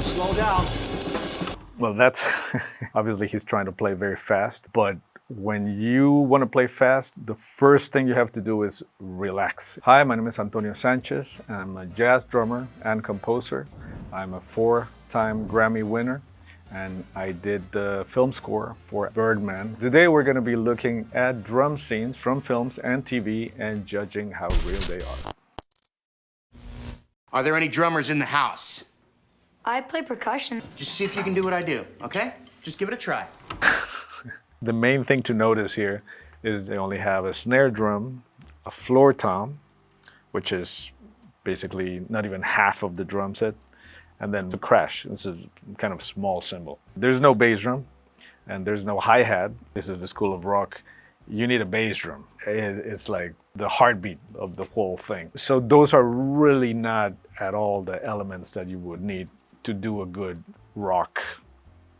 slow down. Well, that's obviously he's trying to play very fast, but when you want to play fast, the first thing you have to do is relax. Hi, my name is Antonio Sánchez. I'm a jazz drummer and composer. I'm a 4-time Grammy winner, and I did the film score for Birdman. Today we're going to be looking at drum scenes from films and TV and judging how real they are. Are there any drummers in the house? I play percussion. Just see if you can do what I do, okay? Just give it a try. The main thing to notice here is they only have a snare drum, a floor tom, which is basically not even half of the drum set, and then the crash. This is kind of small cymbal. There's no bass drum, and there's no hi-hat. This is the school of rock. You need a bass drum. It's like the heartbeat of the whole thing. So those are really not at all the elements that you would need to do a good rock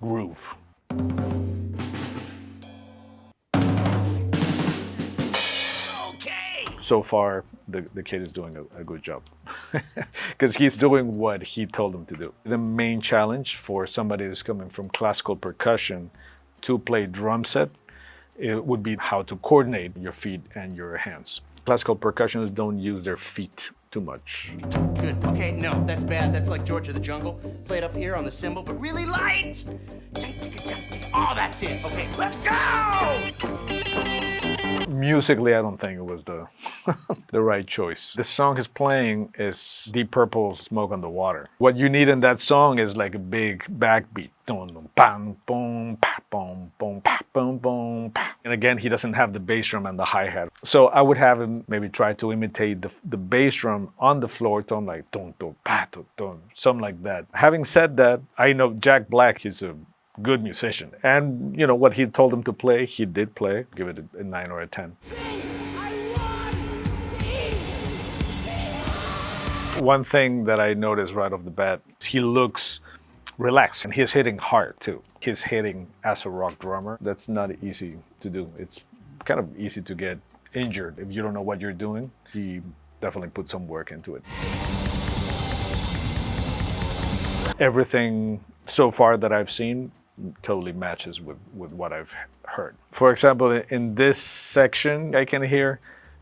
groove. Okay! So far, the kid is doing a good job because he's doing what he told him to do. The main challenge for somebody who's coming from classical percussion to play drum set, it would be how to coordinate your feet and your hands. Classical percussionists don't use their feet too much. Good. Okay, no, that's bad. That's like George of the Jungle. Play it up here on the cymbal, but really light. Oh, that's it. Okay, let's go! Musically, I don't think it was the the right choice. The song he's playing is Deep Purple's Smoke on the Water. What you need in that song is like a big backbeat. And again, he doesn't have the bass drum and the hi-hat. So I would have him maybe try to imitate the bass drum on the floor tone, like something like that. Having said that, I know Jack Black is a good musician. And, you know, what he told him to play, he did play. Give it a 9 or a 10. One thing that I noticed right off the bat, he looks relaxed and he's hitting hard too. He's hitting as a rock drummer. That's not easy to do. It's kind of easy to get injured if you don't know what you're doing. He definitely put some work into it. Everything so far that I've seen totally matches with what I've heard. For example, in this section, I can hear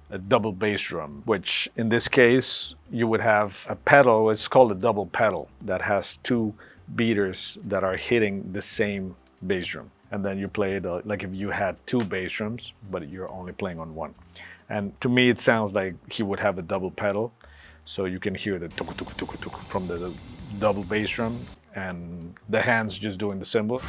a double bass drum, which in this case, you would have a pedal, it's called a double pedal, that has 2 beaters that are hitting the same bass drum. And then you play it like if you had 2 bass drums, but you're only playing on one. And to me, it sounds like he would have a double pedal. So you can hear the tuk tuk tuk tuk from the double bass drum and the hands just doing the cymbal.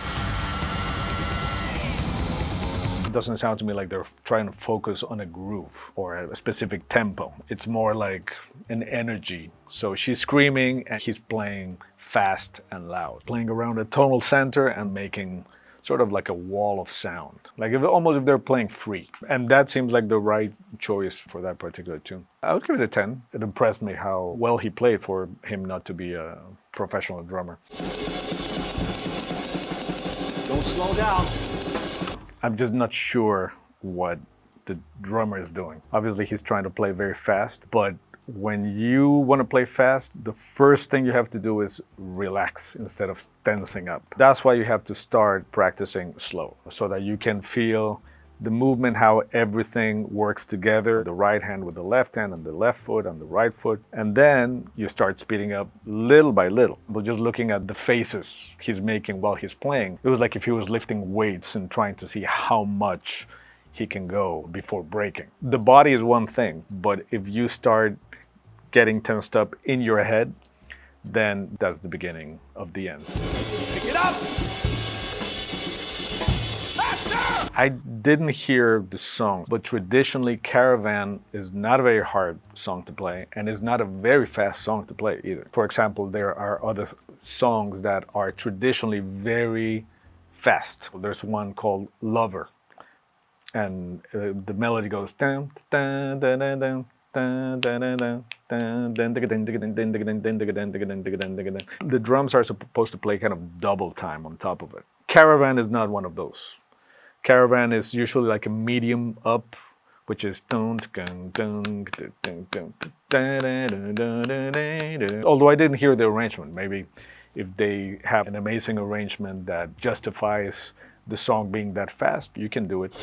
It doesn't sound to me like they're trying to focus on a groove or a specific tempo. It's more like an energy. So she's screaming and he's playing fast and loud, playing around a tonal center and making sort of like a wall of sound, like almost if they're playing free. And that seems like the right choice for that particular tune. I would give it a 10. It impressed me how well he played for him not to be a professional drummer. Don't slow down. I'm just not sure what the drummer is doing. Obviously, he's trying to play very fast, but when you want to play fast, the first thing you have to do is relax instead of tensing up. That's why you have to start practicing slow so that you can feel the movement, how everything works together, the right hand with the left hand and the left foot and the right foot. And then you start speeding up little by little. But just looking at the faces he's making while he's playing, it was like if he was lifting weights and trying to see how much he can go before breaking. The body is one thing, but if you start getting tensed up in your head, then that's the beginning of the end. Pick it up! I didn't hear the song, but traditionally Caravan is not a very hard song to play and is not a very fast song to play either. For example, there are other songs that are traditionally very fast. There's one called Lover, and the melody goes dun, dun, dun, dun, dun. The drums are supposed to play kind of double time on top of it. Caravan is not one of those. Caravan is usually like a medium up, which is although I didn't hear the arrangement, maybe If they have an amazing arrangement that justifies the song being that fast, you can do it.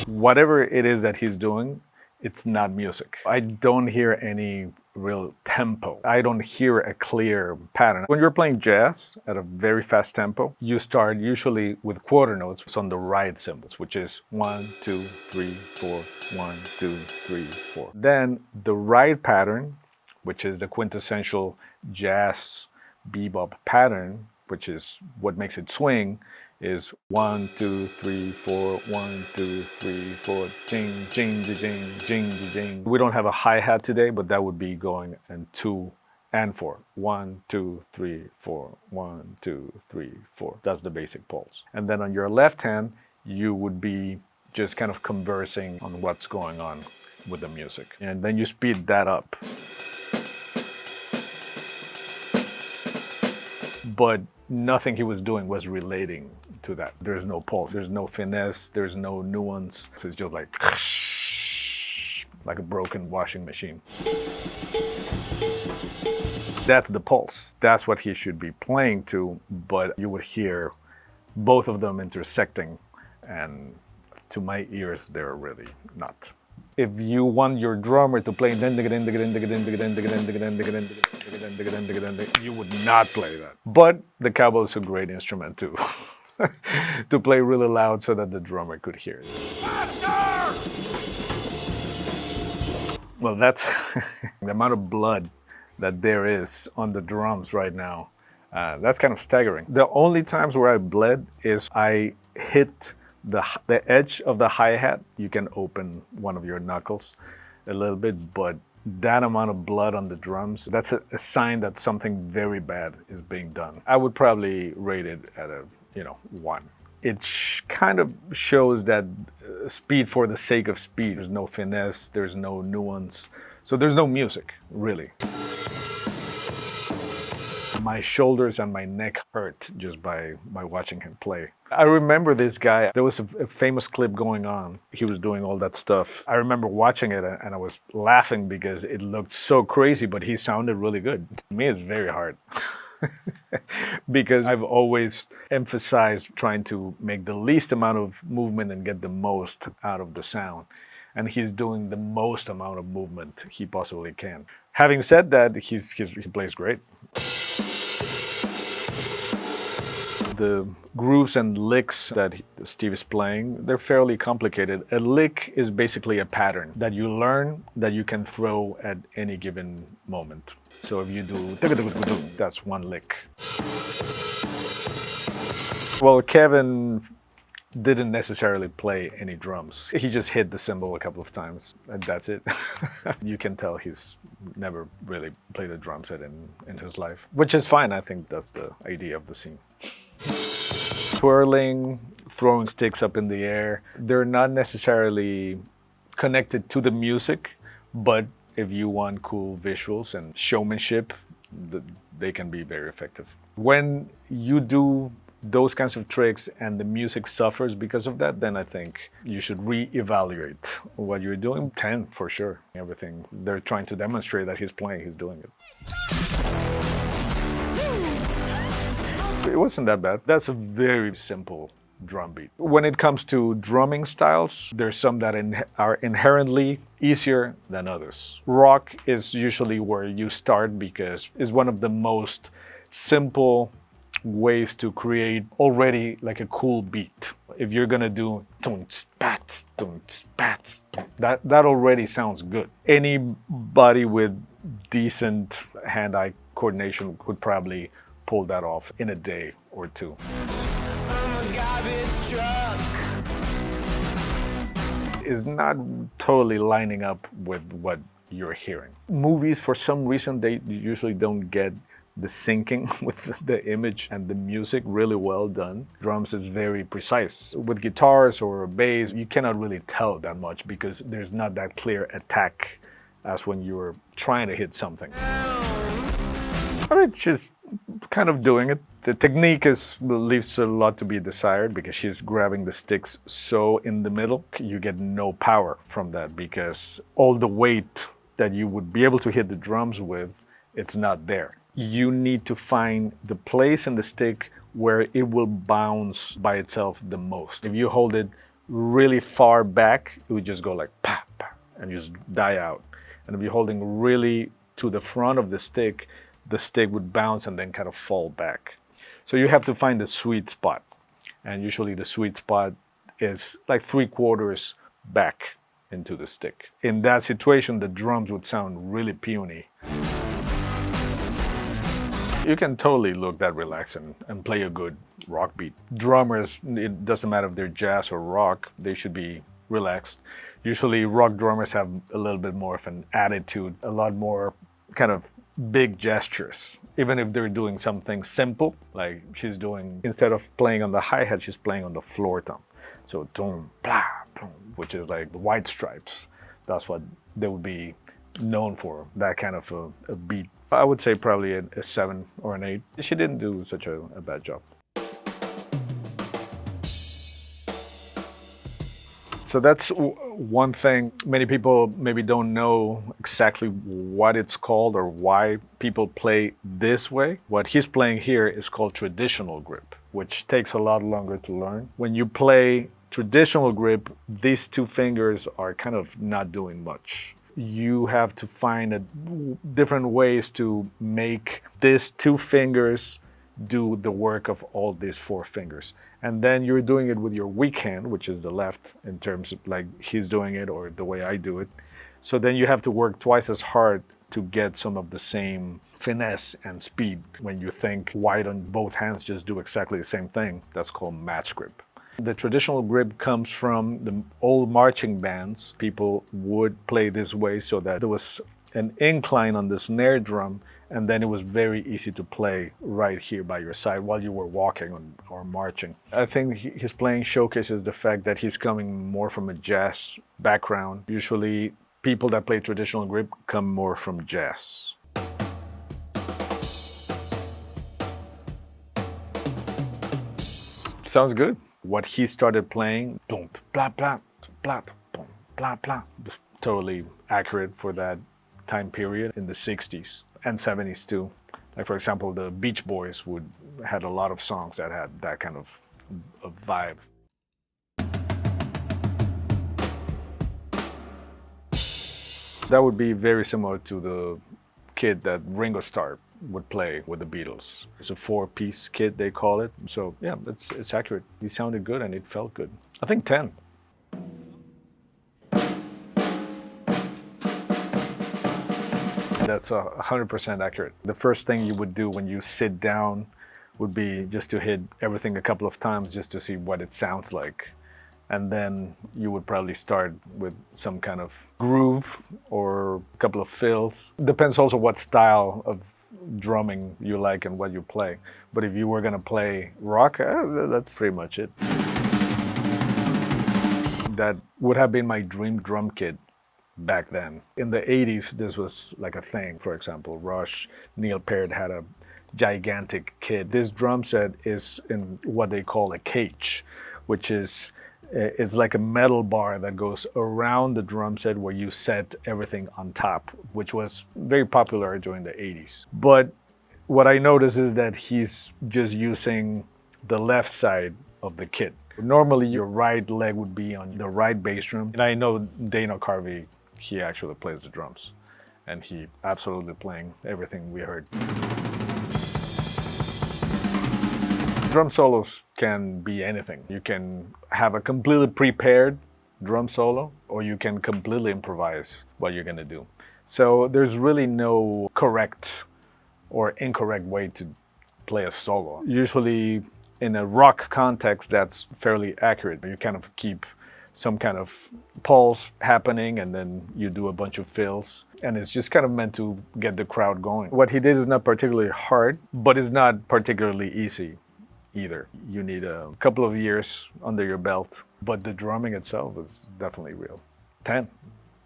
Whatever it is that he's doing, it's not music. I don't hear any real tempo. I don't hear a clear pattern. When you're playing jazz at a very fast tempo, you start usually with quarter notes on the right cymbals, which is 1, 2, 3, 4, 1, 2, 3, 4. Then the right pattern, which is the quintessential jazz bebop pattern, which is what makes it swing, is 1, 2, 3, 4, 1, 2, 3, 4, jing, jing, jing, jing, jing. We don't have a hi-hat today, but that would be going in 2 and 4. 1, 2, 3, 4, 1, 2, 3, 4. That's the basic pulse. And then on your left hand, you would be just kind of conversing on what's going on with the music. And then you speed that up. But nothing he was doing was relating to that. There's no pulse, there's no finesse, there's no nuance. So it's just like a broken washing machine. That's the pulse. That's what he should be playing to, but you would hear both of them intersecting, and to my ears, they're really not. If you want your drummer to play, you would not play that. But the cowbell is a great instrument too, to play really loud so that the drummer could hear it. Well, that's the amount of blood that there is on the drums right now. That's kind of staggering. The only times where I bled is I hit the edge of the hi-hat. You can open one of your knuckles a little bit, but that amount of blood on the drums, that's a sign that something very bad is being done. I would probably rate it at a 1. It kind of shows that speed for the sake of speed. There's no finesse, there's no nuance, so there's no music, really. My shoulders and my neck hurt just by watching him play. I remember this guy. There was a famous clip going on. He was doing all that stuff. I remember watching it and I was laughing because it looked so crazy, but he sounded really good. To me, it's very hard. Because I've always emphasized trying to make the least amount of movement and get the most out of the sound. And he's doing the most amount of movement he possibly can. Having said that, he plays great. The grooves and licks that Steve is playing, they're fairly complicated. A lick is basically a pattern that you learn that you can throw at any given moment. So if you do, that's one lick. Well, Kevin didn't necessarily play any drums. He just hit the cymbal a couple of times, and that's it. You can tell he's never really played a drum set in his life, which is fine. I think that's the idea of the scene. Twirling, throwing sticks up in the air, they're not necessarily connected to the music, but if you want cool visuals and showmanship, they can be very effective. When you do those kinds of tricks and the music suffers because of that, then I think you should re-evaluate what you're doing. 10 for sure. Everything they're trying to demonstrate that he's playing, he's doing it. It wasn't that bad. That's a very simple drum beat. When it comes to drumming styles, there's some that are inherently easier than others. Rock is usually where you start because it's one of the most simple ways to create already like a cool beat. If you're gonna do that already sounds good. Anybody with decent hand-eye coordination could probably pull that off in a day or two. Is not totally lining up with what you're hearing. Movies, for some reason, they usually don't get the syncing with the image and the music really well done. Drums is very precise. With guitars or bass, you cannot really tell that much because there's not that clear attack as when you're trying to hit something. I mean, she's kind of doing it. The technique leaves a lot to be desired because she's grabbing the sticks so in the middle. You get no power from that because all the weight that you would be able to hit the drums with it's not there. You need to find the place in the stick where it will bounce by itself the most. If you hold it really far back, it would just go like pa, pa, and just die out. And if you're holding really to the front of the stick would bounce and then kind of fall back. So you have to find the sweet spot. And usually the sweet spot is like 3/4 back into the stick. In that situation, the drums would sound really puny. You can totally look that relaxed and play a good rock beat. Drummers, it doesn't matter if they're jazz or rock, they should be relaxed. Usually rock drummers have a little bit more of an attitude, a lot more kind of big gestures. Even if they're doing something simple, like she's doing, instead of playing on the hi-hat, she's playing on the floor tom. So boom, blah, boom, which is like the White Stripes. That's what they would be known for, that kind of a beat. I would say probably a 7 or an 8. She didn't do such a bad job. So that's one thing. Many people maybe don't know exactly what it's called or why people play this way. What he's playing here is called traditional grip, which takes a lot longer to learn. When you play traditional grip, these 2 fingers are kind of not doing much. You have to find different ways to make these 2 fingers do the work of all these 4 fingers. And then you're doing it with your weak hand, which is the left, in terms of like he's doing it or the way I do it. So then you have to work twice as hard to get some of the same finesse and speed. When you think wide on both hands just do exactly the same thing, that's called match grip. The traditional grip comes from the old marching bands. People would play this way so that there was an incline on the snare drum, and then it was very easy to play right here by your side while you were walking or marching. I think his playing showcases the fact that he's coming more from a jazz background. Usually people that play traditional grip come more from jazz. Sounds good. What he started playing, boom, blah, blah, blah, boom, blah, blah, was totally accurate for that time period in the 60s and 70s too. Like for example, the Beach Boys had a lot of songs that had that kind of a vibe. That would be very similar to the kit that Ringo Starr would play with the Beatles. It's a 4-piece kit, they call it. So yeah, it's accurate. He sounded good and it felt good. I think 10. That's 100% accurate. The first thing you would do when you sit down would be just to hit everything a couple of times just to see what it sounds like. And then you would probably start with some kind of groove or a couple of fills. Depends also what style of drumming you like and what you play. But if you were gonna play rock, that's pretty much it. That would have been my dream drum kit back then. In the 80s, this was like a thing. For example, Rush, Neil Peart had a gigantic kit. This drum set is in what they call a cage, which is it's like a metal bar that goes around the drum set where you set everything on top, which was very popular during the 80s. But what I noticed is that he's just using the left side of the kit. Normally your right leg would be on the right bass drum. And I know Dana Carvey, he actually plays the drums. And he absolutely playing everything we heard. Drum solos can be anything. You can have a completely prepared drum solo, or you can completely improvise what you're gonna do. So there's really no correct or incorrect way to play a solo. Usually in a rock context, that's fairly accurate. You kind of keep some kind of pulse happening and then you do a bunch of fills. And it's just kind of meant to get the crowd going. What he did is not particularly hard, but it's not particularly easy either. You need a couple of years under your belt, but the drumming itself is definitely real. 10,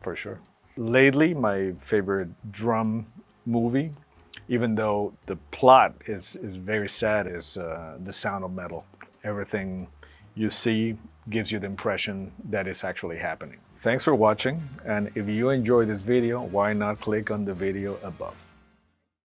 for sure. Lately, my favorite drum movie, even though the plot is very sad, is The Sound of Metal. Everything you see gives you the impression that it's actually happening. Thanks for watching, and if you enjoyed this video, why not click on the video above.